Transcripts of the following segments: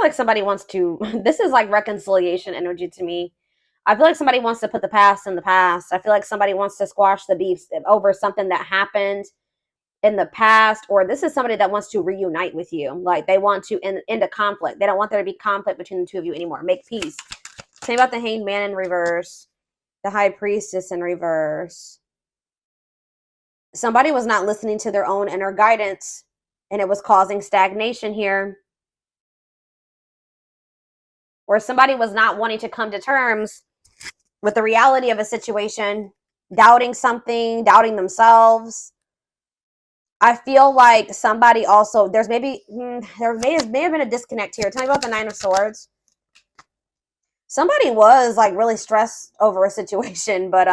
like somebody wants to, this is like reconciliation energy to me. I feel like somebody wants to put the past in the past. I feel like somebody wants to squash the beef over something that happened in the past, or this is somebody that wants to reunite with you. Like they want to end a conflict. They don't want there to be conflict between the two of you anymore. Make peace. Tell me about the Hanged Man in reverse, the High Priestess in reverse. Somebody was not listening to their own inner guidance, and it was causing stagnation here. Or somebody was not wanting to come to terms with the reality of a situation, doubting something, doubting themselves. I feel like somebody also, there may have been a disconnect here. Tell me about the Nine of Swords. Somebody was like really stressed over a situation, but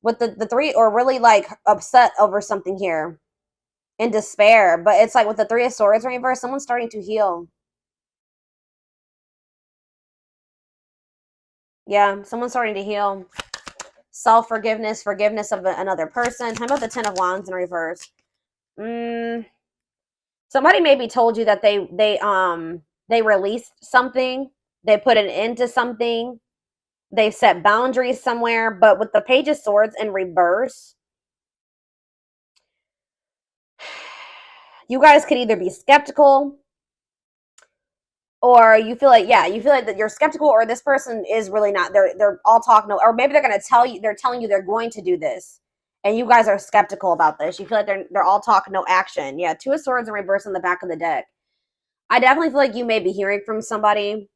with the three, or really like upset over something here, in despair. But it's like with the Three of Swords in reverse, someone's starting to heal. Yeah, someone's starting to heal. Self-forgiveness, forgiveness of another person. How about the Ten of Wands in reverse? Somebody maybe told you that they released something, they put an end to something, they set boundaries somewhere, but with the Page of Swords in reverse, you guys could either be skeptical, or you feel like, yeah, you feel like that you're skeptical, or this person is really not. They're all talk no, or maybe they're going to tell you, they're telling you they're going to do this, and you guys are skeptical about this. You feel like they're all talk no action. Yeah, Two of Swords in reverse on the back of the deck. I definitely feel like you may be hearing from somebody.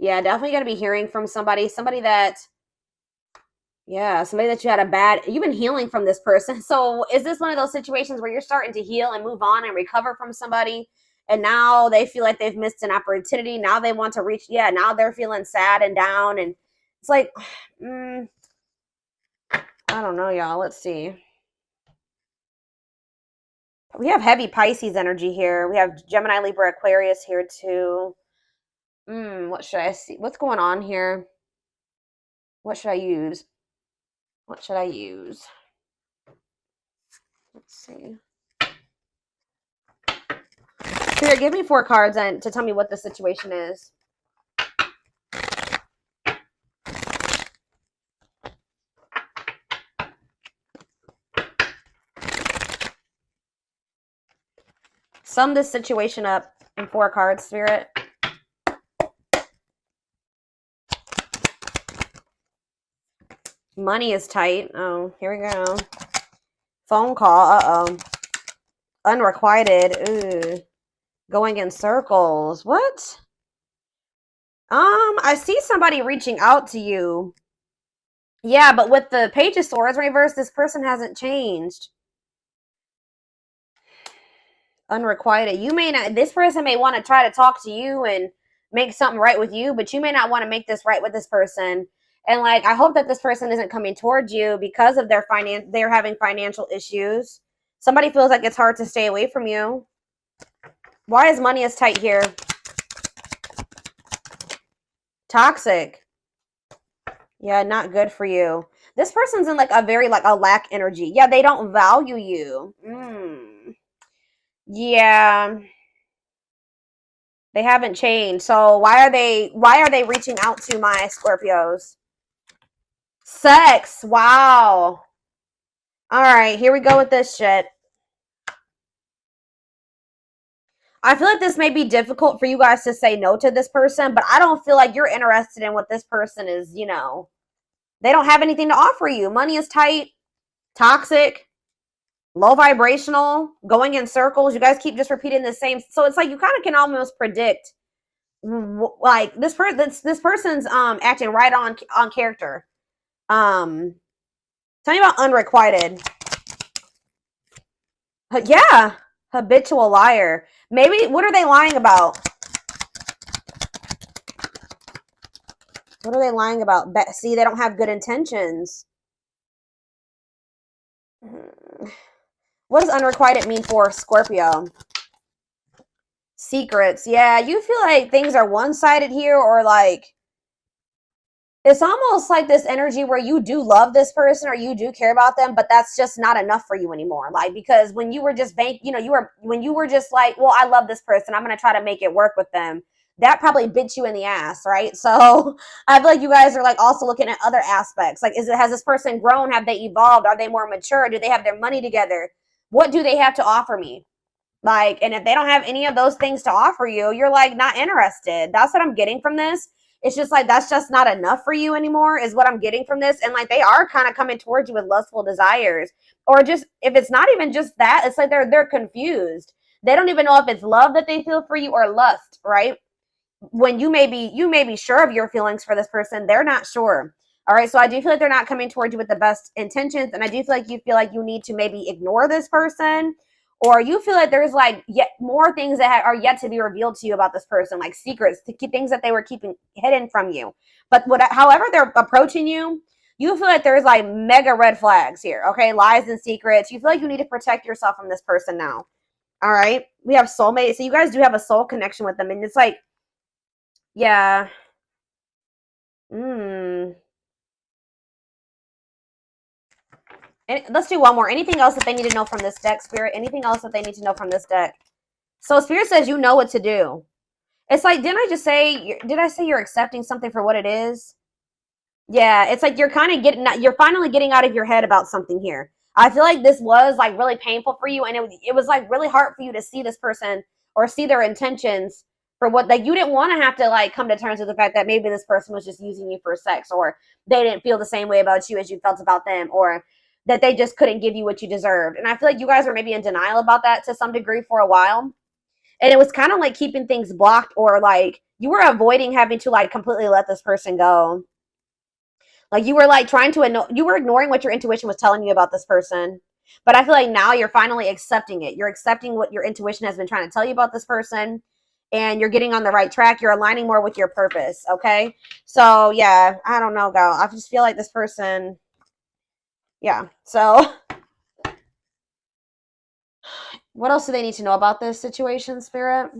Yeah, definitely going to be hearing from somebody that, yeah, somebody that you had a bad, you've been healing from this person. So is this one of those situations where you're starting to heal and move on and recover from somebody, and now they feel like they've missed an opportunity? Now they want to reach, yeah, now they're feeling sad and down, and it's like, I don't know, y'all. Let's see. We have heavy Pisces energy here. We have Gemini, Libra, Aquarius here too. What should I see? What's going on here? What should I use? What should I use? Let's see. Spirit, give me 4 cards and to tell me what the situation is. Sum this situation up in 4 cards, Spirit. Money is tight. Oh, here we go. Phone call. Uh-oh. Unrequited. Ooh. Going in circles. What? I see somebody reaching out to you. Yeah, but with the Page of Swords reversed, this person hasn't changed. Unrequited. You may not, this person may want to try to talk to you and make something right with you, but you may not want to make this right with this person. And like, I hope that this person isn't coming towards you because of their they're having financial issues. Somebody feels like it's hard to stay away from you. Why is money as tight here? Toxic. Yeah, not good for you. This person's in like a very like a lack energy. Yeah, they don't value you. Yeah. They haven't changed. So why are they reaching out to my Scorpios? Sex. Wow. All right, here we go with this shit. I feel like this may be difficult for you guys to say no to this person, but I don't feel like you're interested in what this person is, you know. They don't have anything to offer you. Money is tight, toxic, low vibrational, going in circles. You guys keep just repeating the same. So it's like you kind of can almost predict, like this person's acting right on character. Tell me about unrequited. Yeah, habitual liar. Maybe, what are they lying about? What are they lying about? See, they don't have good intentions. What does unrequited mean for Scorpio? Secrets. Yeah, you feel like things are one-sided here, or like It's almost like this energy where you do love this person or you do care about them, but that's just not enough for you anymore. Like, because when you were just when you were just like, well, I love this person, I'm going to try to make it work with them. That probably bit you in the ass, right? So I feel like you guys are like also looking at other aspects. Like, has this person grown? Have they evolved? Are they more mature? Do they have their money together? What do they have to offer me? Like, and if they don't have any of those things to offer you, you're like not interested. That's what I'm getting from this. It's just like that's just not enough for you anymore, is what I'm getting from this. And like they are kind of coming towards you with lustful desires. Or just if it's not even just that, it's like they're confused. They don't even know if it's love that they feel for you or lust, right? When you may be sure of your feelings for this person, they're not sure. All right, so I do feel like they're not coming towards you with the best intentions, and I do feel like you need to maybe ignore this person, or you feel like there's like yet more things that are yet to be revealed to you about this person, like secrets, to keep things that they were keeping hidden from you. But however they're approaching you, you feel like there's like mega red flags here. Okay, lies and secrets. You feel like you need to protect yourself from this person now. All right, we have soulmate, so you guys do have a soul connection with them, and it's like, yeah. And let's do one more. Anything else that they need to know from this deck, Spirit? Anything else that they need to know from this deck? So Spirit says you know what to do. It's like, did I say you're accepting something for what it is? Yeah, it's like you're finally getting out of your head about something here. I feel like this was like really painful for you, and it was like really hard for you to see this person or see their intentions for what, like, you didn't want to have to like come to terms with the fact that maybe this person was just using you for sex, or they didn't feel the same way about you as you felt about them, or that they just couldn't give you what you deserved. And I feel like you guys were maybe in denial about that to some degree for a while. And it was kind of like keeping things blocked, or like you were avoiding having to like completely let this person go. Like you were like you were ignoring what your intuition was telling you about this person. But I feel like now you're finally accepting it. You're accepting what your intuition has been trying to tell you about this person, and you're getting on the right track. You're aligning more with your purpose. Okay. So yeah, I don't know, girl. I just feel like this person, yeah. So what else do they need to know about this situation, Spirit?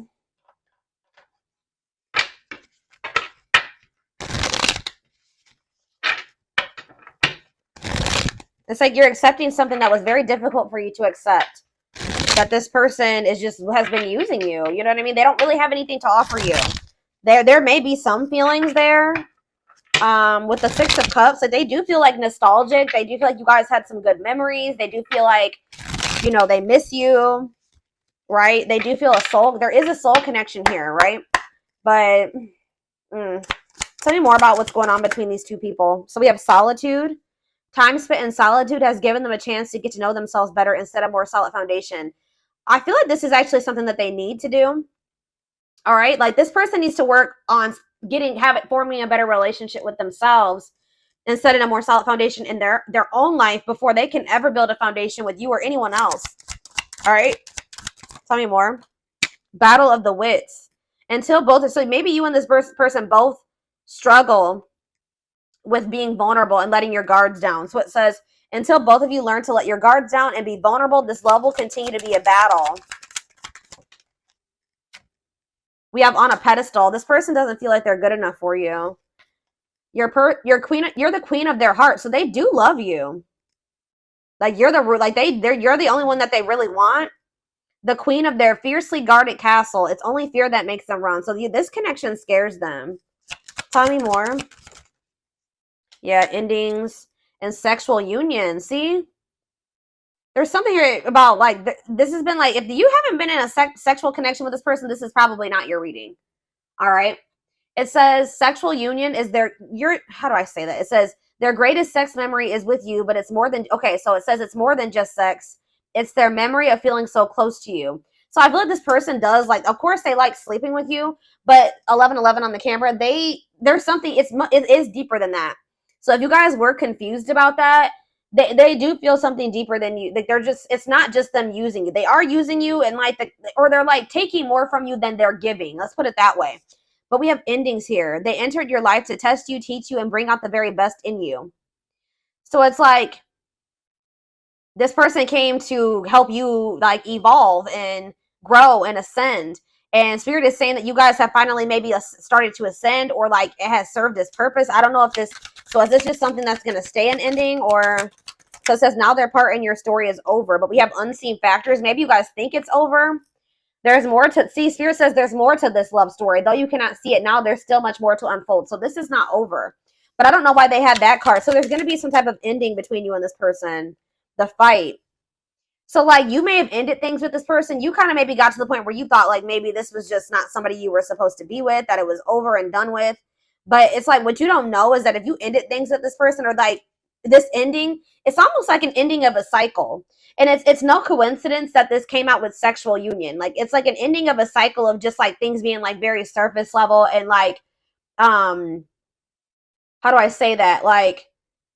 It's like you're accepting something that was very difficult for you to accept. That this person has been using you. You know what I mean? They don't really have anything to offer you. There may be some feelings there. With the Six of Cups, that they do feel like nostalgic. They do feel like you guys had some good memories. They do feel like, they miss you, right? They do feel there is a soul connection here, right? But tell me more about what's going on between these two people. So we have solitude. Time spent in solitude has given them a chance to get to know themselves better and set a more solid foundation. I feel like this is actually something that they need to do. All right. Like this person needs to work on forming a better relationship with themselves and setting a more solid foundation in their own life before they can ever build a foundation with you or anyone else. All right. Tell me more. Battle of the wits. So maybe you and this person both struggle with being vulnerable and letting your guards down. So it says, until both of you learn to let your guards down and be vulnerable, this love will continue to be a battle. We have on a pedestal. This person doesn't feel like they're good enough for you. You're the queen of their heart, so they do love you. Like you're the only one that they really want. The queen of their fiercely guarded castle. It's only fear that makes them run. So this connection scares them. Tell me more. Yeah, endings and sexual union. See? There's something here about like this has been like, if you haven't been in a sexual connection with this person, this is probably not your reading. All right. It says sexual union is how do I say that? It says their greatest sex memory is with you, but it's more than, so it says it's more than just sex. It's their memory of feeling so close to you. So I feel like this person does, like, of course they like sleeping with you, but 1111 on the camera, there's something, it is deeper than that. So if you guys were confused about that, they do feel something deeper than you. Like it's not just them using you. They are using you and or they're like taking more from you than they're giving. Let's put it that way. But we have endings here. They entered your life to test you, teach you, and bring out the very best in you. So it's like this person came to help you like evolve and grow and ascend. And Spirit is saying that you guys have finally maybe started to ascend, or like it has served its purpose. I don't know if this, so is this just something that's going to stay an ending, or, so it says now their part in your story is over, but we have unseen factors. Maybe you guys think it's over. There's more to, see, Spirit says there's more to this love story. Though you cannot see it now, there's still much more to unfold. So this is not over. But I don't know why they had that card. So there's going to be some type of ending between you and this person. The fight. So, like, you may have ended things with this person. You kind of maybe got to the point where you thought, like, maybe this was just not somebody you were supposed to be with, that it was over and done with. But it's like, what you don't know is that if you ended things with this person, or, like, this ending, it's almost like an ending of a cycle. And it's no coincidence that this came out with sexual union. Like, it's like an ending of a cycle of just, like, things being, like, very surface level and, like, how do I say that? Like,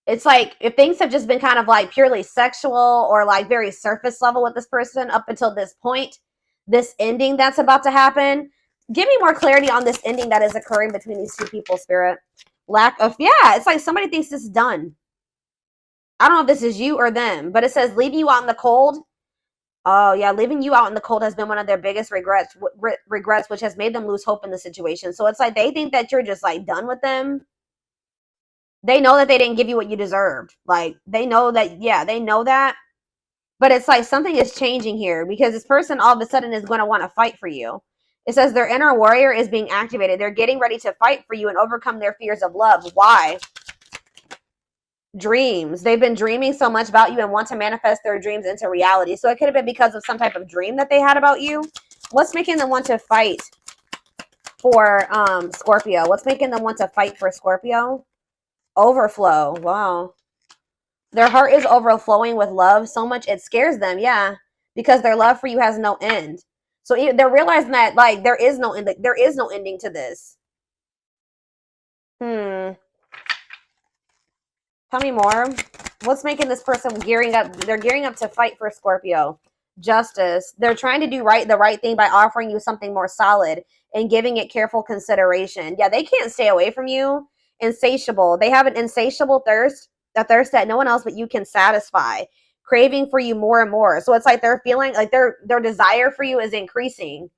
it's like if things have just been kind of like purely sexual or like very surface level with this person up until this point, this ending that's about to happen, give me more clarity on this ending that is occurring between these two people, Spirit. Lack of, yeah, it's like somebody thinks this is done. I don't know if this is you or them, but it says leaving you out in the cold. Oh, yeah, leaving you out in the cold has been one of their biggest regrets, which has made them lose hope in the situation. So it's like they think that you're just like done with them. They know that they didn't give you what you deserved. Like, they know that, yeah, they know that. But it's like something is changing here, because this person all of a sudden is going to want to fight for you. It says their inner warrior is being activated. They're getting ready to fight for you and overcome their fears of love. Why? Dreams. They've been dreaming so much about you and want to manifest their dreams into reality. So it could have been because of some type of dream that they had about you. What's making them want to fight for Scorpio? What's making them want to fight for Scorpio? Overflow. Wow. Their heart is overflowing with love so much it scares them. Yeah, because their love for you has no end. So they're realizing that, like, there is no end. There is no ending to this. Tell me more. What's making this person gearing up? They're gearing up to fight for Scorpio. Justice. They're trying to do the right thing by offering you something more solid and giving it careful consideration. Yeah, they can't stay away from you. Insatiable. They have an insatiable thirst, a thirst that no one else but you can satisfy, craving for you more and more. So it's like they're feeling like their desire for you is increasing.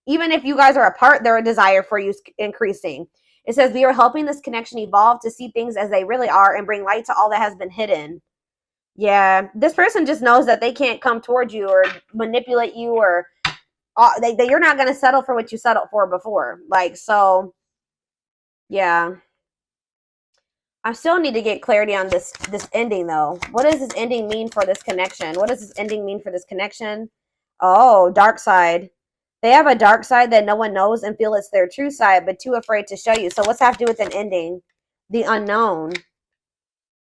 Even if you guys are apart, their desire for you is increasing. It says we are helping this connection evolve to see things as they really are and bring light to all that has been hidden. Yeah, this person just knows that they can't come towards you or manipulate you, or you're not going to settle for what you settled for before. Like, so, yeah. I still need to get clarity on this ending, though. What does this ending mean for this connection? What does this ending mean for this connection? Oh, dark side. They have a dark side that no one knows and feel it's their true side, but too afraid to show you. So what's that have to do with an ending? The unknown.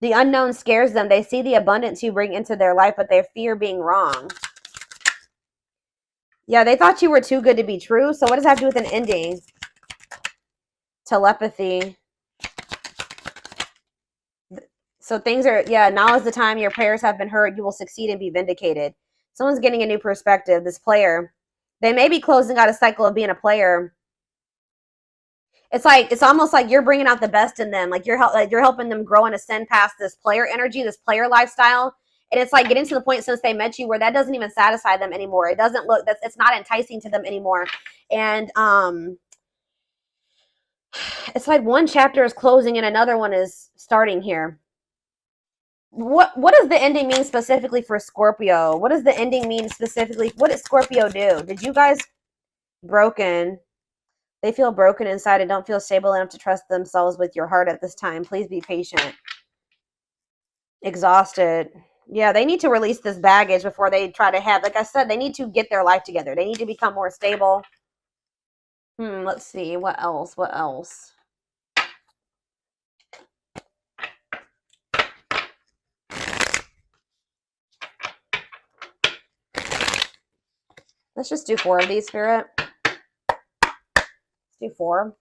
The unknown scares them. They see the abundance you bring into their life, but they fear being wrong. Yeah, they thought you were too good to be true. So what does that have to do with an ending? Telepathy. So things are, yeah, now is the time your prayers have been heard. You will succeed and be vindicated. Someone's getting a new perspective. This player. They may be closing out a cycle of being a player. It's like, it's almost like you're bringing out the best in them. Like you're helping them grow and ascend past this player energy, this player lifestyle. And it's like getting to the point since they met you where that doesn't even satisfy them anymore. It doesn't look, it's not enticing to them anymore. And it's like one chapter is closing and another one is starting here. What does the ending mean specifically for Scorpio? What does the ending mean specifically? What did Scorpio do? Did you guys broken? They feel broken inside and don't feel stable enough to trust themselves with your heart at this time. Please be patient. Exhausted. Yeah, they need to release this baggage before they try to have, like I said, they need to get their life together. They need to become more stable. Let's see. What else? What else? Let's just do 4 of these, Spirit. Let's do 4.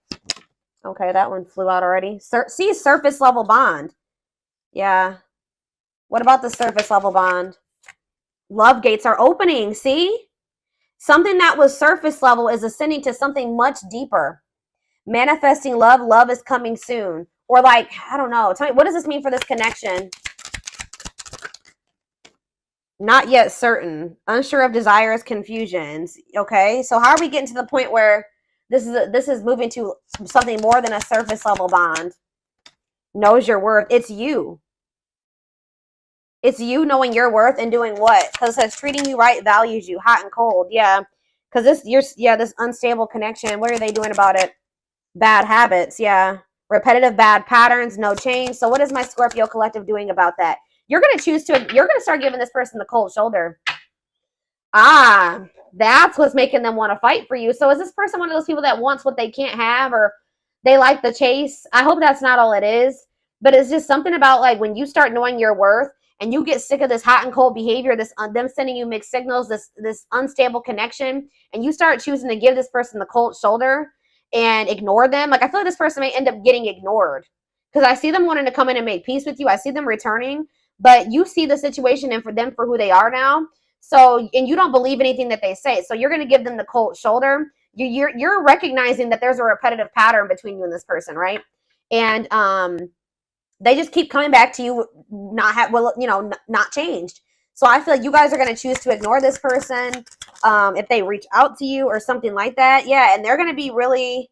Okay, that one flew out already. See, surface level bond. Yeah. What about the surface level bond? Love gates are opening. See? Something that was surface level is ascending to something much deeper. Manifesting love. Love is coming soon. Or like, I don't know. Tell me, what does this mean for this connection? Not yet certain. Unsure of desires, confusions. Okay, so how are we getting to the point where this is moving to something more than a surface level bond? Knows your worth. It's you. It's you knowing your worth and doing what? Because it's treating you right, values you, hot and cold. Yeah. Because this unstable connection. What are they doing about it? Bad habits. Yeah. Repetitive bad patterns, no change. So what is my Scorpio collective doing about that? You're going to you're going to start giving this person the cold shoulder. Ah, that's what's making them want to fight for you. So is this person one of those people that wants what they can't have, or they like the chase? I hope that's not all it is, but it's just something about like when you start knowing your worth and you get sick of this hot and cold behavior, this them sending you mixed signals, this unstable connection, and you start choosing to give this person the cold shoulder and ignore them. Like I feel like this person may end up getting ignored because I see them wanting to come in and make peace with you. I see them returning, but you see the situation and for them for who they are now. So, and you don't believe anything that they say. So you're going to give them the cold shoulder. You're recognizing that there's a repetitive pattern between you and this person, right? And they just keep coming back to you, not changed. So I feel like you guys are going to choose to ignore this person if they reach out to you or something like that. Yeah, and they're going to be really,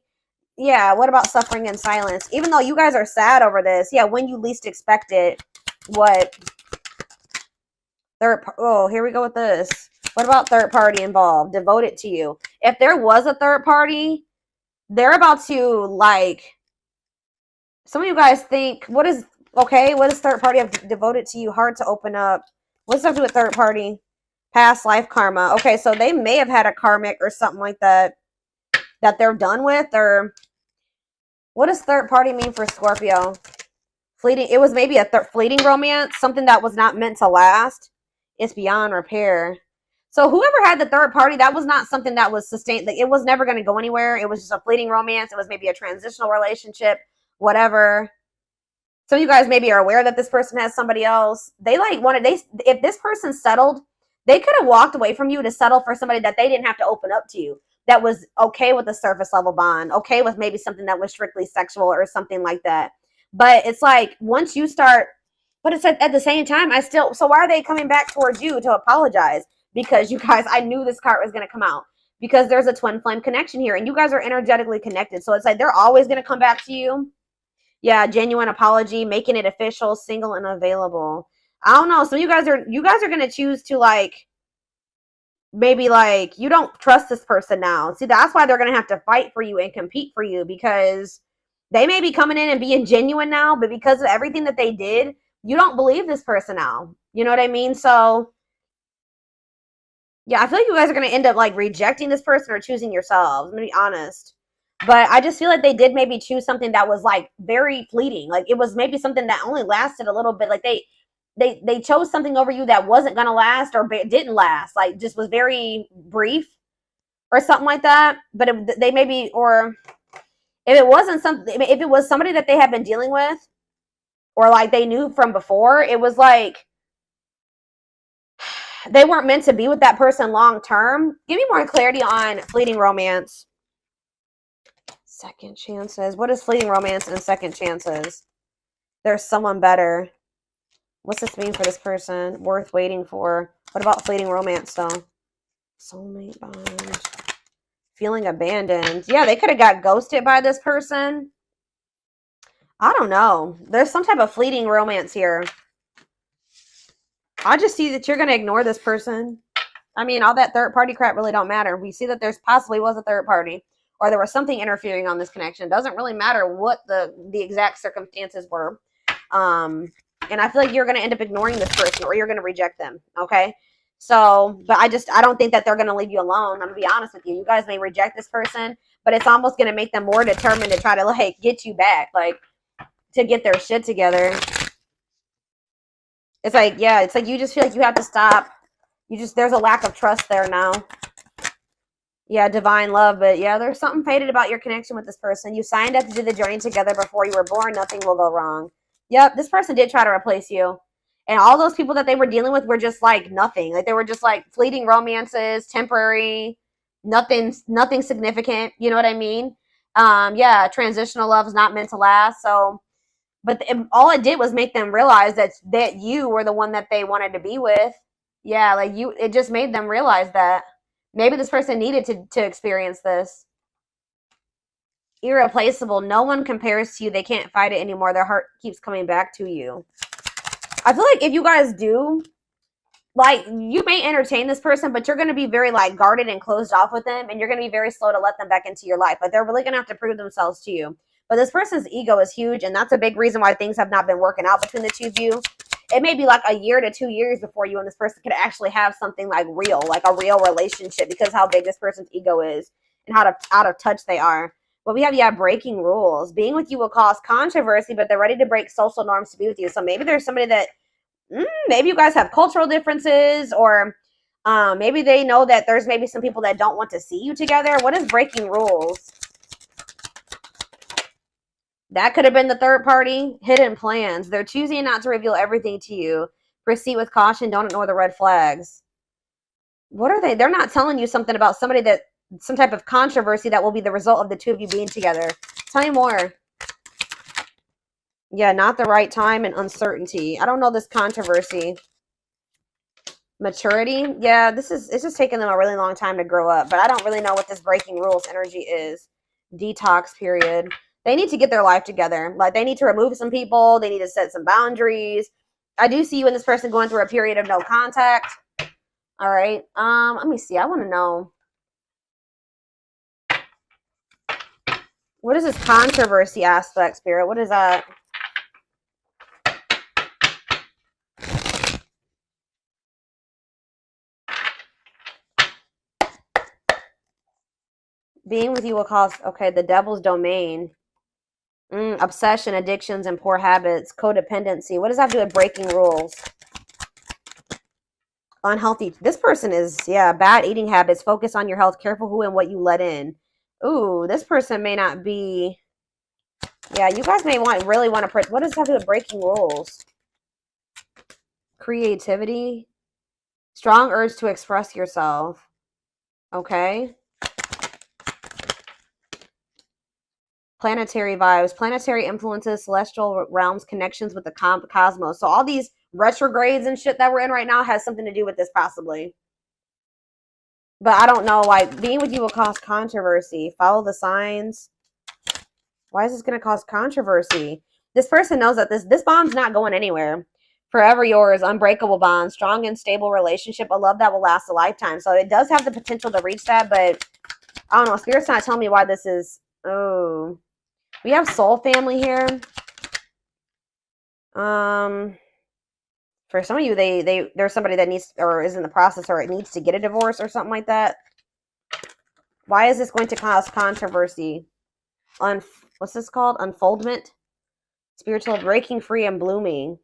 yeah. What about suffering in silence? Even though you guys are sad over this, yeah, when you least expect it, what? Oh, here we go with this. What about third party involved? Devoted to you. If there was a third party, they're about to like. Some of you guys think, what is third party of devoted to you? Hard to open up. What's up to do with third party? Past life karma. Okay, so they may have had a karmic or something like that that they're done with. Or what does third party mean for Scorpio? Fleeting. It was maybe a fleeting romance, something that was not meant to last. It's beyond repair. So whoever had the third party, that was not something that was sustained. Like, it was never going to go anywhere. It was just a fleeting romance. It was maybe a transitional relationship, whatever. Some of you guys maybe are aware that this person has somebody else. If this person settled, they could have walked away from you to settle for somebody that they didn't have to open up to you. That was okay with a surface level bond, okay with maybe something that was strictly sexual or something like that. But it's like once you start, but it's at the same time, so why are they coming back towards you to apologize? Because you guys, I knew this card was going to come out because there's a twin flame connection here and you guys are energetically connected. So it's like they're always going to come back to you. Yeah, genuine apology, making it official, single and available. I don't know. So you guys are going to choose to like, maybe like you don't trust this person now. See, that's why they're going to have to fight for you and compete for you because they may be coming in and being genuine now, but because of everything that they did, you don't believe this person now. You know what I mean? So yeah, I feel like you guys are going to end up like rejecting this person or choosing yourselves. I'm going to be honest. But I just feel like they did maybe choose something that was like very fleeting. Like it was maybe something that only lasted a little bit. Like they chose something over you that wasn't going to last or didn't last. Like just was very brief or something like that. But they maybe, or if it wasn't something, if it was somebody that they had been dealing with or like they knew from before, it was like they weren't meant to be with that person long term. Give me more clarity on fleeting romance. Second chances. What is fleeting romance and second chances? There's someone better. What's this mean for this person? Worth waiting for. What about fleeting romance though? Soulmate bond. Feeling abandoned. Yeah, they could have got ghosted by this person. I don't know. There's some type of fleeting romance here. I just see that you're going to ignore this person. I mean, all that third party crap really don't matter. We see that there's possibly was a third party or there was something interfering on this connection. It doesn't really matter what the exact circumstances were. And I feel like you're going to end up ignoring this person or you're going to reject them. Okay. So, but I don't think that they're going to leave you alone. I'm going to be honest with you. You guys may reject this person, but it's almost going to make them more determined to try to like get you back, like to get their shit together. It's like, yeah, it's like you just feel like you have to stop. There's a lack of trust there now. Yeah, divine love, but yeah, there's something faded about your connection with this person. You signed up to do the journey together before you were born. Nothing will go wrong. Yep, this person did try to replace you. And all those people that they were dealing with were just like nothing. Like they were just like fleeting romances, temporary, nothing significant. You know what I mean? Yeah, transitional love is not meant to last. So, but all it did was make them realize that you were the one that they wanted to be with. Yeah, like it just made them realize that maybe this person needed to experience this. Irreplaceable. No one compares to you. They can't fight it anymore. Their heart keeps coming back to you. I feel like if you guys do, like, you may entertain this person, but you're going to be very, like, guarded and closed off with them, and you're going to be very slow to let them back into your life. Like, they're really going to have to prove themselves to you. But this person's ego is huge, and that's a big reason why things have not been working out between the two of you. It may be like a year to 2 years before you and this person could actually have something like real, like a real relationship, because how big this person's ego is and how out of touch they are. But we have, yeah, breaking rules. Being with you will cause controversy, but they're ready to break social norms to be with you. So maybe there's somebody that, maybe you guys have cultural differences, or maybe they know that there's maybe some people that don't want to see you together. What is breaking rules? That could have been the third party. Hidden plans. They're choosing not to reveal everything to you. Proceed with caution. Don't ignore the red flags. What are they? They're not telling you something about somebody that, some type of controversy that will be the result of the two of you being together. Tell me more. Yeah, not the right time and uncertainty. I don't know this controversy. Maturity. Yeah, it's just taking them a really long time to grow up, but I don't really know what this breaking rules energy is. Detox period. They need to get their life together. Like, they need to remove some people. They need to set some boundaries. I do see you and this person going through a period of no contact. All right. Let me see. I want to know. What is this controversy aspect, Spirit? What is that? Being with you will cause, okay, the devil's domain. Obsession, addictions, and poor habits. Codependency. What does that have to do with breaking rules? Unhealthy. This person is, yeah, bad eating habits. Focus on your health. Careful who and what you let in. Ooh, this person may not be, yeah, you guys may really want to, what does that have to do with breaking rules? Creativity. Strong urge to express yourself. Okay. Planetary vibes, planetary influences, celestial realms, connections with the cosmos. So all these retrogrades and shit that we're in right now has something to do with this, possibly. But I don't know, like, being with you will cause controversy. Follow the signs. Why is this going to cause controversy? This person knows that this bond's not going anywhere. Forever yours, unbreakable bond, strong and stable relationship, a love that will last a lifetime. So it does have the potential to reach that, but I don't know. Spirit's not telling me why this is. Oh. We have soul family here. For some of you, there's somebody that needs, or is in the process, or it needs to get a divorce or something like that. Why is this going to cause controversy? What's this called? Unfoldment? Spiritual breaking free and blooming.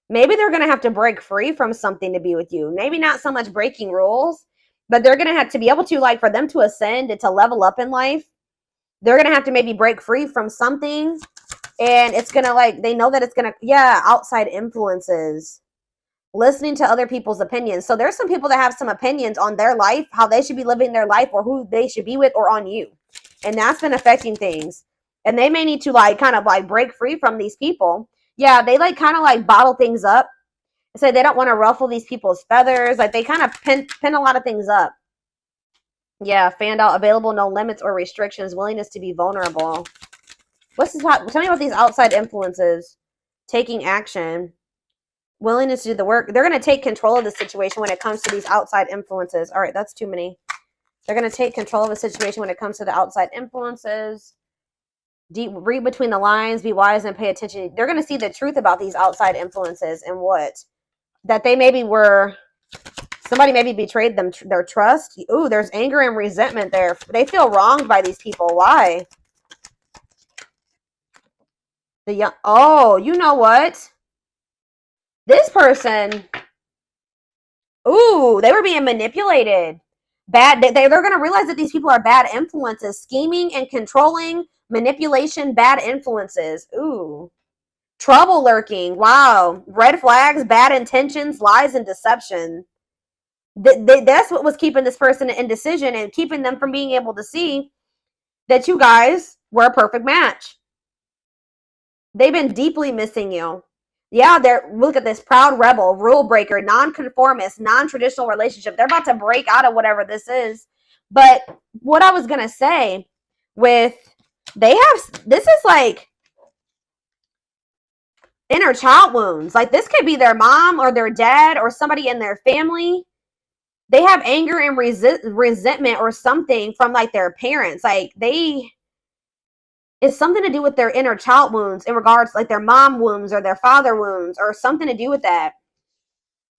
Maybe they're going to have to break free from something to be with you. Maybe not so much breaking rules, but they're going to have to be able to, like, for them to ascend and to level up in life, they're going to have to maybe break free from something. And it's going to, like, they know that it's going to, yeah, outside influences. Listening to other people's opinions. So there's some people that have some opinions on their life, how they should be living their life, or who they should be with, or on you. And that's been affecting things. And they may need to, like, kind of, like, break free from these people. Yeah, they, like, kind of, like, bottle things up. Say they don't want to ruffle these people's feathers. Like, they kind of pin a lot of things up. Yeah, fanned out, available, no limits or restrictions, willingness to be vulnerable. What's this? Tell me about these outside influences. Taking action. Willingness to do the work. They're going to take control of the situation when it comes to these outside influences. All right, that's too many. They're going to take control of the situation when it comes to the outside influences. Read between the lines, be wise, and pay attention. They're going to see the truth about these outside influences and what? That they maybe were, somebody maybe betrayed them, their trust. Ooh, there's anger and resentment there. They feel wronged by these people. Why? Oh, you know what? This person, ooh, they were being manipulated. They're going to realize that these people are bad influences. Scheming and controlling, manipulation, bad influences. Ooh. Trouble lurking. Wow. Red flags, bad intentions, lies, and deception. That's what was keeping this person in indecision and keeping them from being able to see that you guys were a perfect match. They've been deeply missing you. Yeah, look at this proud rebel, rule breaker, non-conformist, non-traditional relationship. They're about to break out of whatever this is. But what I was gonna say with this is like inner child wounds. Like this could be their mom or their dad or somebody in their family. They have anger and resentment or something from like their parents. Like it's something to do with their inner child wounds in regards like their mom wounds or their father wounds or something to do with that.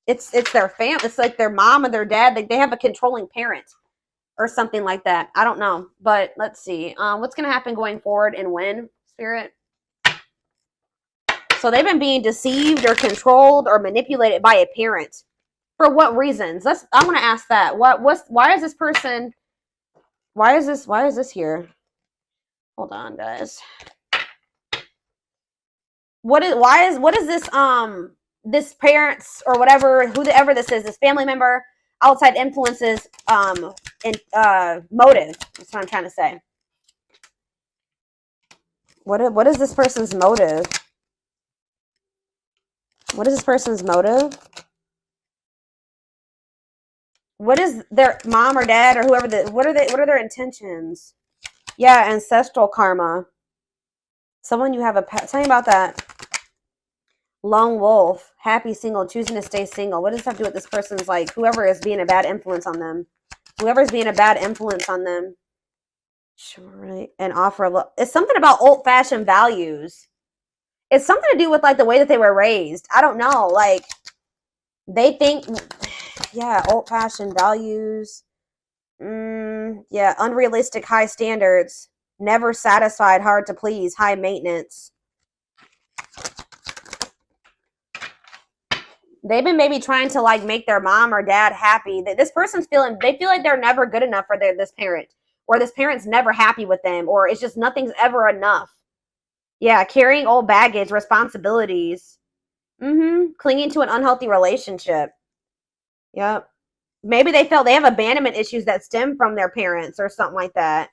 It's their family. It's like their mom and their dad. They have a controlling parent or something like that. I don't know, but let's see. What's gonna happen going forward and when, Spirit? So they've been being deceived or controlled or manipulated by a parent. For what reasons? I want to ask that. Why is this person? Why is this here? Hold on, guys. What is this parents or whatever, whoever this is, this family member, outside influences and motive. That's what I'm trying to say. What is this person's motive? What is this person's motive? What is their mom or dad or whoever what are their intentions? Yeah, ancestral karma. Someone you have a pet. Tell me about that. Lone wolf, happy single, choosing to stay single. What does that have to do with this person's like whoever is being a bad influence on them? Whoever's being a bad influence on them. Sure, and offer love. It's something about old-fashioned values. It's something to do with like the way that they were raised. I don't know. Like they think, yeah, old-fashioned values. Yeah, unrealistic high standards. Never satisfied, hard to please, high maintenance. They've been maybe trying to like make their mom or dad happy. This person's they feel like they're never good enough for this parent, or this parent's never happy with them, or it's just nothing's ever enough. Yeah, carrying old baggage, responsibilities. Clinging to an unhealthy relationship. Yep. Maybe they felt they have abandonment issues that stem from their parents or something like that.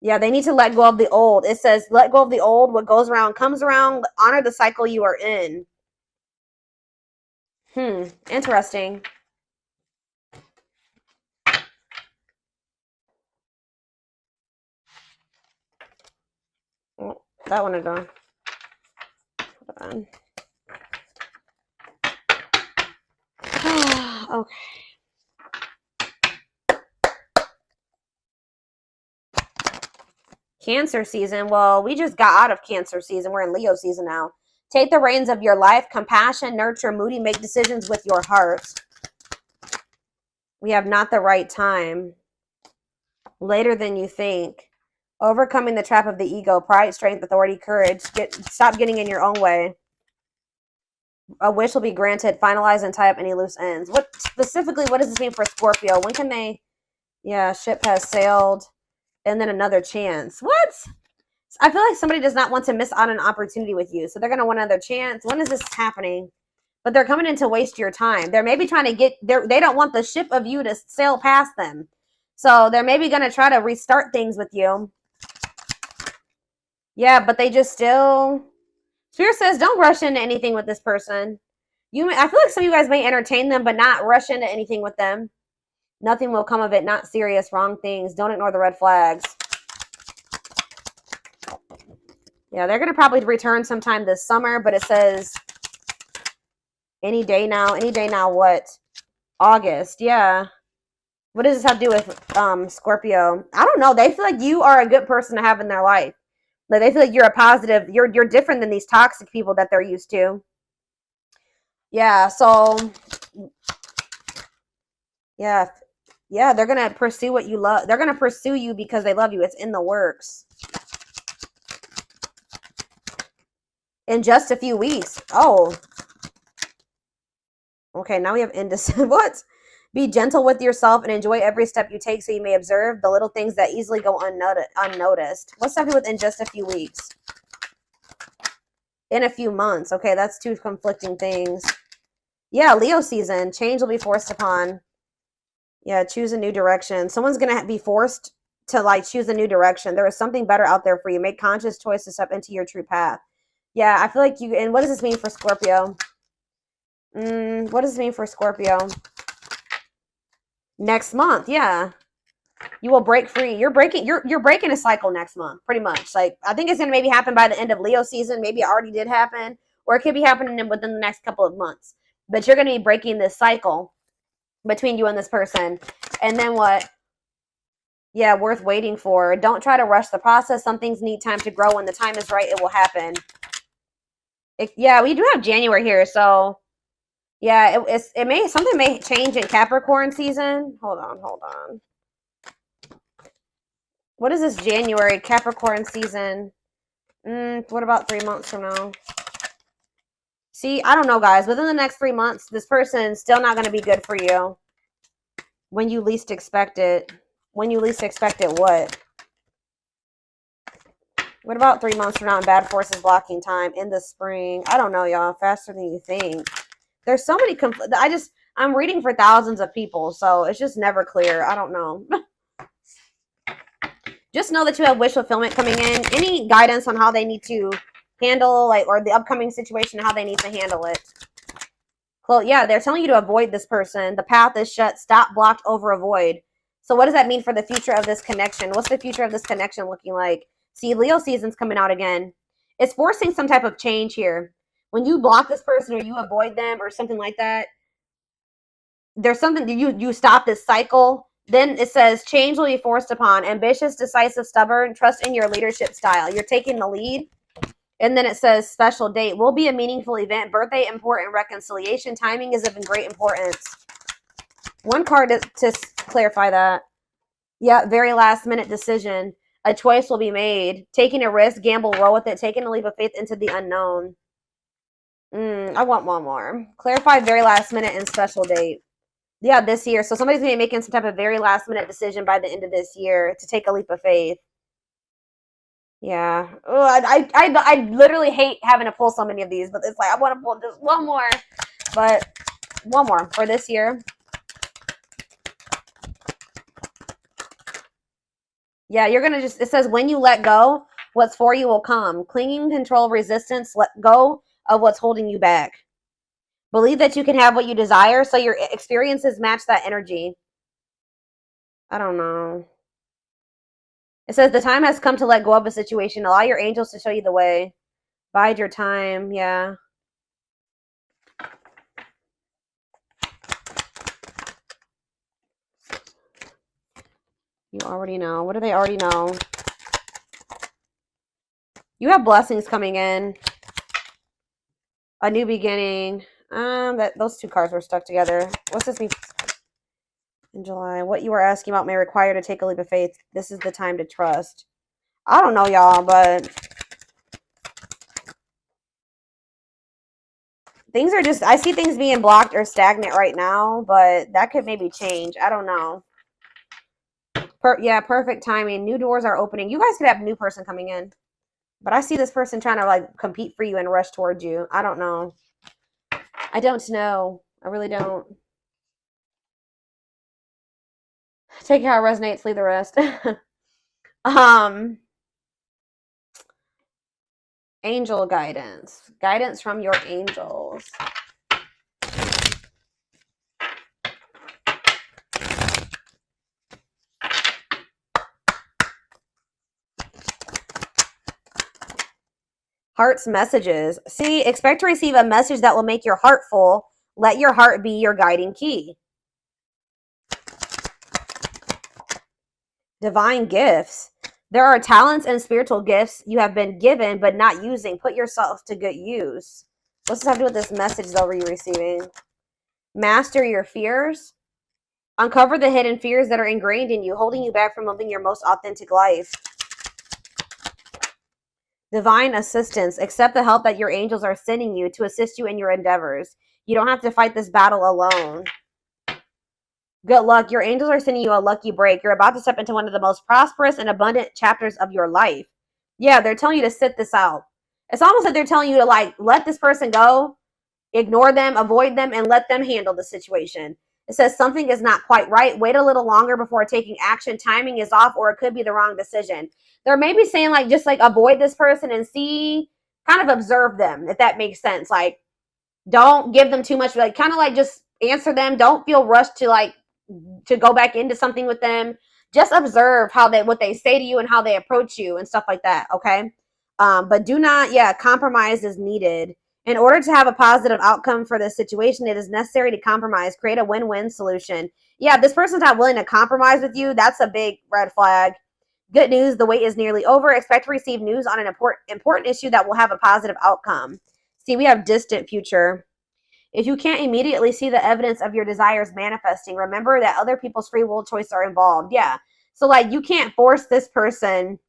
Yeah, they need to let go of the old. It says, let go of the old. What goes around comes around. Honor the cycle you are in. Interesting. Oh, that one is gone. Hold on. Okay. Cancer season. Well, we just got out of Cancer season. We're in Leo season now. Take the reins of your life. Compassion, nurture, moody, make decisions with your heart. We have not the right time. Later than you think. Overcoming the trap of the ego. Pride, strength, authority, courage. Stop getting in your own way. A wish will be granted. Finalize and tie up any loose ends. What specifically, what does this mean for Scorpio? When can they... Yeah, ship has sailed. And then another chance. What? I feel like somebody does not want to miss out on an opportunity with you. So they're going to want another chance. When is this happening? But they're coming in to waste your time. They're maybe trying to they don't want the ship of you to sail past them. So they're maybe going to try to restart things with you. Yeah, but they just still... Spirit says, don't rush into anything with this person. I feel like some of you guys may entertain them, but not rush into anything with them. Nothing will come of it. Not serious. Wrong things. Don't ignore the red flags. Yeah, they're going to probably return sometime this summer, but it says any day now. Any day now what? August. Yeah. What does this have to do with Scorpio? I don't know. They feel like you are a good person to have in their life. Like they feel like you're a positive. You're different than these toxic people that they're used to. Yeah, so yeah, they're gonna pursue what you love. They're gonna pursue you because they love you. It's in the works. In just a few weeks. Oh. Okay, now we have indecision. What? Be gentle with yourself and enjoy every step you take so you may observe the little things that easily go unnoticed. What's that do with in just a few weeks? In a few months. Okay, that's two conflicting things. Yeah, Leo season. Change will be forced upon. Yeah, choose a new direction. Someone's going to be forced to like choose a new direction. There is something better out there for you. Make conscious choice to step into your true path. Yeah, I feel like you, and what does this mean for Scorpio? What does this mean for Scorpio? Next month, yeah. You will break free. You're breaking a cycle next month, pretty much. Like, I think it's gonna maybe happen by the end of Leo season. Maybe it already did happen, or it could be happening within the next couple of months. But you're gonna be breaking this cycle between you and this person. And then what? Yeah, worth waiting for. Don't try to rush the process. Some things need time to grow. When the time is right, it will happen. Yeah, we do have January here, so yeah, something may change in Capricorn season. Hold on. What is this January Capricorn season? What about 3 months from now? See, I don't know, guys. Within the next 3 months, this person's still not going to be good for you. When you least expect it. When you least expect it, what? What about 3 months from now in bad forces blocking time in the spring? I don't know, y'all. Faster than you think. There's so many I'm reading for thousands of people, so it's just never clear. I don't know. Just know that you have wish fulfillment coming in. Any guidance on how they need to handle, like, or the upcoming situation, how they need to handle it. Well, yeah, they're telling you to avoid this person. The path is shut. Stop, blocked, over, avoid. So what does that mean for the future of this connection? What's the future of this connection looking like? See, Leo season's coming out again. It's forcing some type of change here. When you block this person or you avoid them or something like that, there's something that you stop this cycle. Then it says change will be forced upon. Ambitious, decisive, stubborn. Trust in your leadership style. You're taking the lead. And then it says special date. Will be a meaningful event. Birthday important. Reconciliation. Timing is of great importance. One card to clarify that. Yeah, very last minute decision. A choice will be made. Taking a risk, gamble, roll with it. Taking a leap of faith into the unknown. I want one more. Clarify very last minute and special date. Yeah, this year. So somebody's going to be making some type of very last minute decision by the end of this year to take a leap of faith. Yeah. Oh, I literally hate having to pull so many of these, but it's like I want to pull just one more. But one more for this year. Yeah, you're going to it says when you let go, what's for you will come. Clinging, control, resistance, let go of what's holding you back. Believe that you can have what you desire, so your experiences match that energy. I don't know. It says the time has come to let go of a situation. Allow your angels to show you the way. Bide your time. Yeah. You already know. What do they already know? You have blessings coming in. A new beginning. Those two cards were stuck together. What's this mean? In July. What you are asking about may require to take a leap of faith. This is the time to trust. I don't know, y'all, but things are just, I see things being blocked or stagnant right now, but that could maybe change. I don't know. Yeah, perfect timing. New doors are opening. You guys could have a new person coming in. But I see this person trying to, like, compete for you and rush towards you. I don't know. I don't know. I really don't. Take how it resonates, leave the rest. Angel guidance. Guidance from your angels. Heart's messages. See, expect to receive a message that will make your heart full. Let your heart be your guiding key. Divine gifts. There are talents and spiritual gifts you have been given but not using. Put yourself to good use. What's this have to do with this message that you're receiving? Master your fears. Uncover the hidden fears that are ingrained in you, holding you back from living your most authentic life. Divine assistance. Accept the help that your angels are sending you to assist you in your endeavors. You don't have to fight this battle alone. Good luck. Your angels are sending you a lucky break. You're about to step into one of the most prosperous and abundant chapters of your life. Yeah, they're telling you to sit this out. It's almost like they're telling you to, like, let this person go, ignore them, avoid them, and let them handle the situation. It says something is not quite right. Wait a little longer before taking action. Timing is off, or it could be the wrong decision. They're maybe saying, like, just, like, avoid this person and see kind of observe them, if that makes sense. Like, don't give them too much, like kind of like just answer them. Don't feel rushed to like to go back into something with them. Just observe how they, what they say to you and how they approach you and stuff like that. Okay. But do not, yeah, compromise is needed. In order to have a positive outcome for this situation, it is necessary to compromise, create a win-win solution. Yeah, if this person's not willing to compromise with you, that's a big red flag. Good news, the wait is nearly over. Expect to receive news on an important issue that will have a positive outcome. See, we have distant future. If you can't immediately see the evidence of your desires manifesting, remember that other people's free will choices are involved. Yeah. So, like, you can't force this person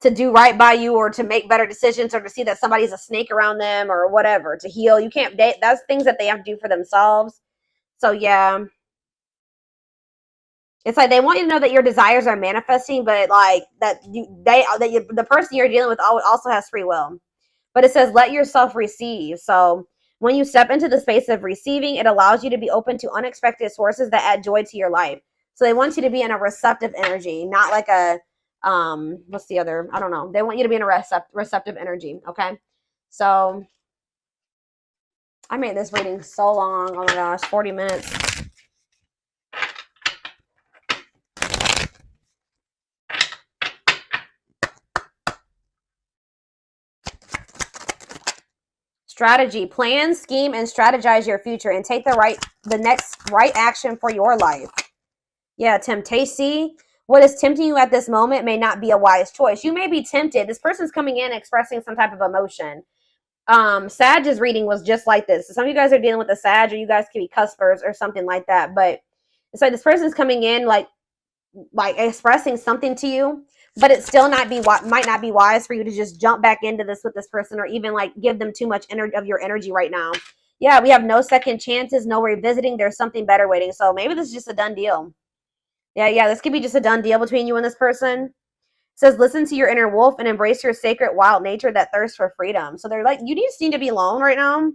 to do right by you or to make better decisions or to see that somebody's a snake around them or whatever, to heal. You can't, that's things that they have to do for themselves. So, yeah. It's like they want you to know that your desires are manifesting, but like that the person you're dealing with also has free will. But it says let yourself receive. So when you step into the space of receiving, it allows you to be open to unexpected sources that add joy to your life. So they want you to be in a receptive energy, not like a what's the other? I don't know. They want you to be in a receptive energy. Okay. So I made this reading so long. Oh my gosh, 40 minutes. Strategy. Plan, scheme, and strategize your future and take the next right action for your life. Yeah, temptation. What is tempting you at this moment may not be a wise choice. You may be tempted. This person's coming in expressing some type of emotion. Sag's reading was just like this. So some of you guys are dealing with a Sag, or you guys could be cuspers or something like that. But it's like this person's coming in like expressing something to you, but it still might not be wise for you to just jump back into this with this person or even like give them too much of your energy right now. Yeah, we have no second chances, no revisiting. There's something better waiting. So maybe this is just a done deal. Yeah, this could be just a done deal between you and this person. It says, listen to your inner wolf and embrace your sacred wild nature that thirsts for freedom. So they're like, you just need to be alone right now.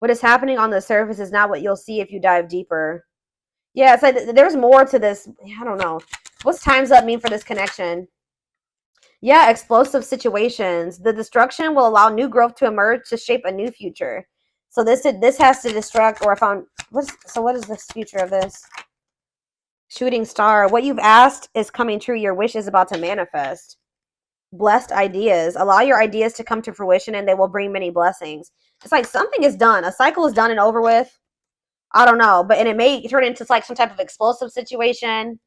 What is happening on the surface is not what you'll see if you dive deeper. Yeah, it's like there's more to this. I don't know. What's time's up mean for this connection? Yeah, explosive situations. The destruction will allow new growth to emerge to shape a new future. So this has to destruct, or what is this future of this? Shooting star. What you've asked is coming true. Your wish is about to manifest. Blessed ideas. Allow your ideas to come to fruition and they will bring many blessings. It's like something is done. A cycle is done and over with. I don't know, and it may turn into like some type of explosive situation.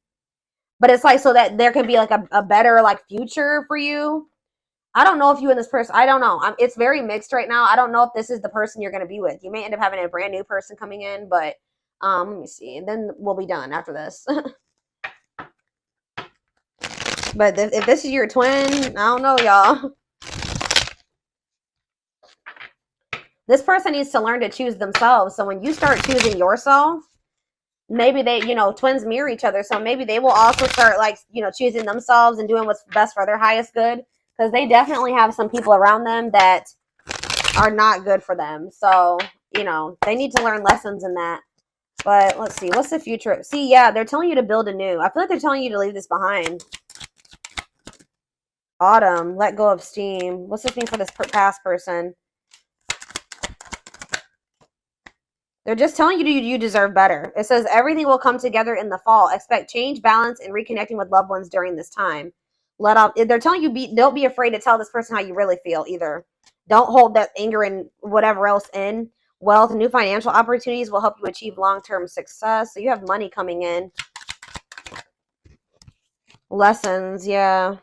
But it's like so that there can be like a better like future for you. I don't know if you and this person, I don't know. It's very mixed right now. I don't know if this is the person you're going to be with. You may end up having a brand new person coming in, but let me see. And then we'll be done after this. But if this is your twin, I don't know, y'all. This person needs to learn to choose themselves. So when you start choosing yourself, maybe they, twins mirror each other. So maybe they will also start like, choosing themselves and doing what's best for their highest good. Because they definitely have some people around them that are not good for them. So, they need to learn lessons in that. But let's see. What's the future? See, yeah, they're telling you to build anew. I feel like they're telling you to leave this behind. Autumn. Let go of steam. What's this mean for this past person? They're just telling you deserve better. It says everything will come together in the fall. Expect change, balance, and reconnecting with loved ones during this time. They're telling you don't be afraid to tell this person how you really feel either. Don't hold that anger and whatever else in. Wealth, new financial opportunities will help you achieve long-term success. So you have money coming in. Lessons, yeah.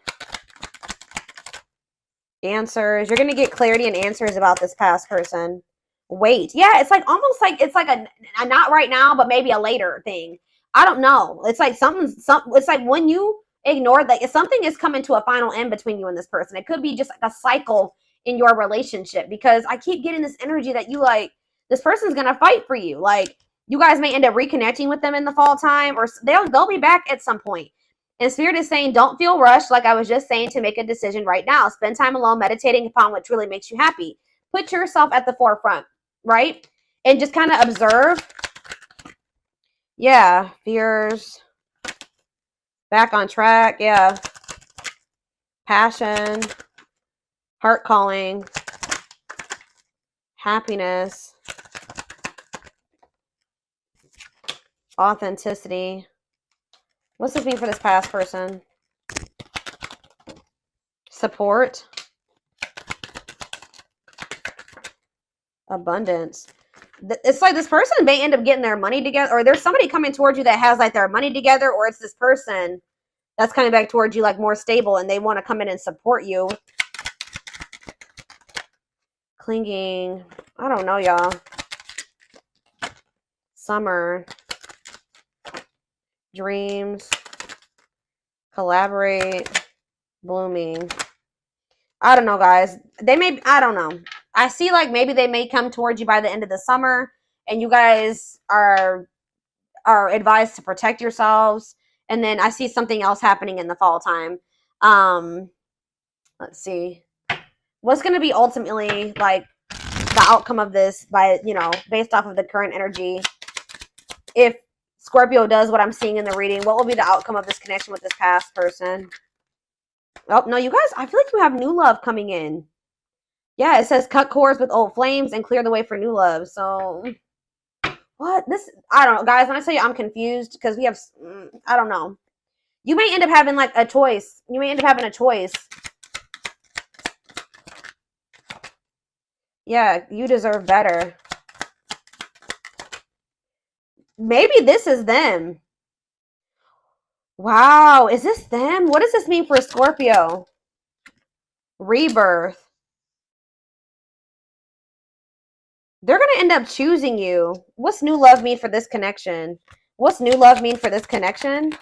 Answers. You're going to get clarity and answers about this past person. Wait. Yeah, it's like almost like it's like a not right now, but maybe a later thing. I don't know. It's like it's like when you ignore that, if something is coming to a final end between you and this person. It could be just like a cycle in your relationship, because I keep getting this energy that you like this person's going to fight for you. Like you guys may end up reconnecting with them in the fall time, or they'll be back at some point. And Spirit is saying, don't feel rushed, like I was just saying, to make a decision right now. Spend time alone, meditating upon what truly makes you happy. Put yourself at the forefront, right? And just kind of observe. Yeah, fears. Back on track, yeah. Passion. Heart calling. Happiness. Authenticity. What's this mean for this past person? Support. Abundance. It's like this person may end up getting their money together, or there's somebody coming towards you that has like their money together, or it's this person that's coming back towards you like more stable and they want to come in and support you. Clinging. I don't know, y'all. Summer. Dreams. Collaborate. Blooming. I don't know, guys. They may, I don't know. I see like maybe they may come towards you by the end of the summer and you guys are advised to protect yourselves. And then I see something else happening in the fall time. Let's see. What's going to be ultimately like the outcome of this by, you know, based off of the current energy? If Scorpio does what I'm seeing in the reading, what will be the outcome of this connection with this past person? Oh, no, you guys, I feel like you have new love coming in. Yeah, it says cut cords with old flames and clear the way for new love. So, what? This, I don't know. Guys, when I tell you I'm confused because we have, I don't know. You may end up having like a choice. You may end up having a choice. Yeah, you deserve better. Maybe this is them. Wow, is this them? What does this mean for Scorpio? Rebirth. They're going to end up choosing you. What's new love mean for this connection? What's new love mean for this connection?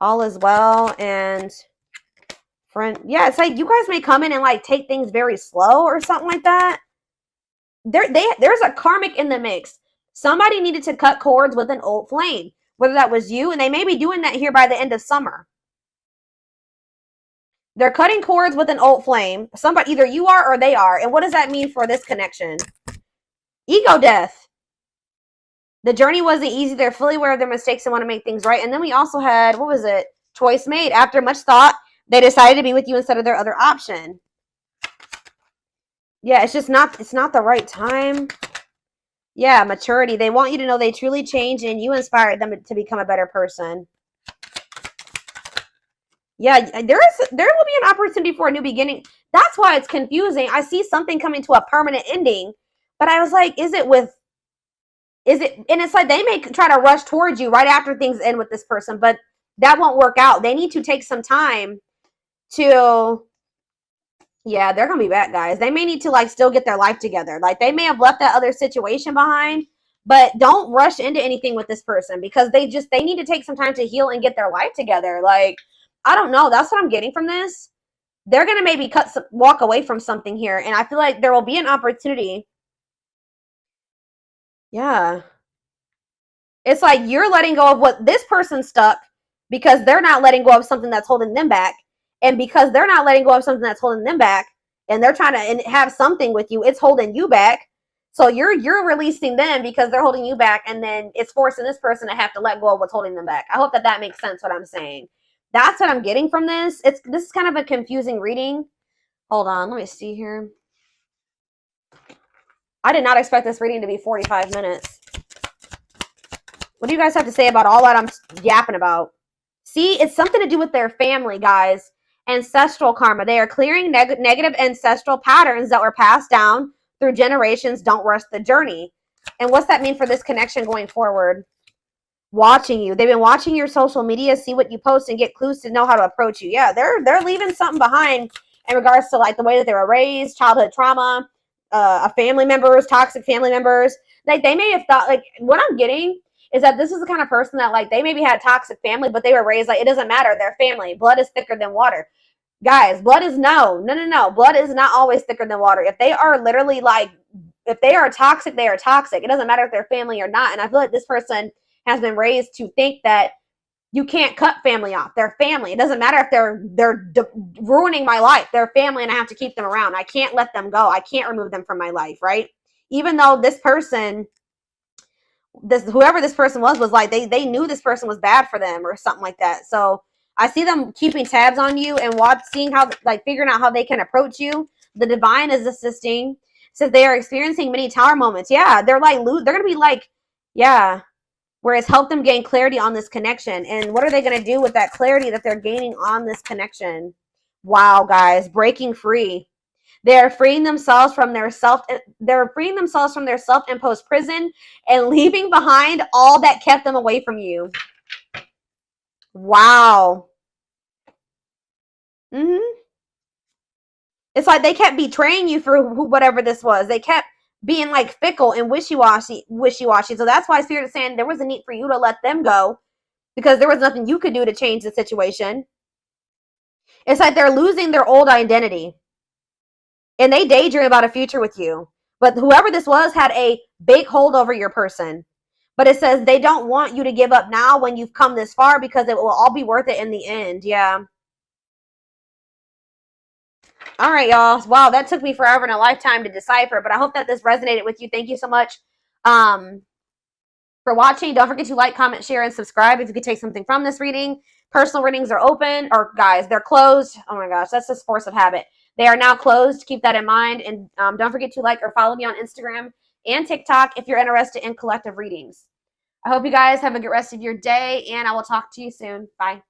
All is well and friend. Yeah, it's like you guys may come in and like take things very slow or something like that. There's a karmic in the mix. Somebody needed to cut cords with an old flame. Whether that was you, and they may be doing that here by the end of summer. They're cutting cords with an old flame. Somebody, either you are or they are. And what does that mean for this connection? Ego death. The journey wasn't easy. They're fully aware of their mistakes and want to make things right. And then we also had, what was it? Choice made. After much thought, they decided to be with you instead of their other option. Yeah, it's just not, it's not the right time. Yeah, maturity. They want you to know they truly changed and you inspired them to become a better person. Yeah, there will be an opportunity for a new beginning. That's why it's confusing. I see something coming to a permanent ending, but I was like, and it's like they may try to rush towards you right after things end with this person, but that won't work out. They need to take some time to, yeah, they're going to be back, guys. They may need to like still get their life together. Like they may have left that other situation behind, but don't rush into anything with this person because they need to take some time to heal and get their life together. Like, I don't know. That's what I'm getting from this. They're going to maybe walk away from something here. And I feel like there will be an opportunity. Yeah. It's like you're letting go of what this person stuck because they're not letting go of something that's holding them back. And because they're not letting go of something that's holding them back and they're trying to have something with you, it's holding you back. So you're releasing them because they're holding you back. And then it's forcing this person to have to let go of what's holding them back. I hope that makes sense what I'm saying. That's what I'm getting from this. This is kind of a confusing reading. Hold on, let me see here. I did not expect this reading to be 45 minutes. What do you guys have to say about all that I'm yapping about? See, it's something to do with their family, guys. Ancestral karma. They are clearing negative ancestral patterns that were passed down through generations. Don't rush the journey. And what's that mean for this connection going forward? Watching you. They've been watching your social media, see what you post, and get clues to know how to approach you. Yeah, they're leaving something behind in regards to like the way that they were raised, childhood trauma, family members, toxic family members. Like they may have thought, like what I'm getting is that this is the kind of person that like they maybe had toxic family, but they were raised like it doesn't matter. They're family. Blood is thicker than water. Guys, blood is no. Blood is not always thicker than water. If they are literally like, if they are toxic, they are toxic. It doesn't matter if they're family or not. And I feel like this person has been raised to think that you can't cut family off. They're family. It doesn't matter if they're ruining my life. They're family and I have to keep them around. I can't let them go. I can't remove them from my life, right? Even though this person, whoever this person was like, they knew this person was bad for them or something like that. So I see them keeping tabs on you and seeing how, like, figuring out how they can approach you. The divine is assisting. Says they are experiencing many tower moments. Yeah, they're like, they're gonna be like, yeah. Where it's helped them gain clarity on this connection. And what are they gonna do with that clarity that they're gaining on this connection? Wow, guys, breaking free. They're freeing themselves from their self-imposed prison and leaving behind all that kept them away from you. Wow. It's like they kept betraying you for whatever this was. They kept being like fickle and wishy-washy. So that's why Spirit is saying there was a need for you to let them go, because there was nothing you could do to change the situation. It's like they're losing their old identity. And they daydream about a future with you. But whoever this was had a big hold over your person. But it says they don't want you to give up now when you've come this far, because it will all be worth it in the end. Yeah. All right, y'all. Wow, that took me forever and a lifetime to decipher, but I hope that this resonated with you. Thank you so much for watching. Don't forget to like, comment, share, and subscribe if you could take something from this reading. Personal readings are open, or guys, they're closed. Oh my gosh, that's just force of habit. They are now closed. Keep that in mind. And don't forget to like or follow me on Instagram and TikTok if you're interested in collective readings. I hope you guys have a good rest of your day, and I will talk to you soon. Bye.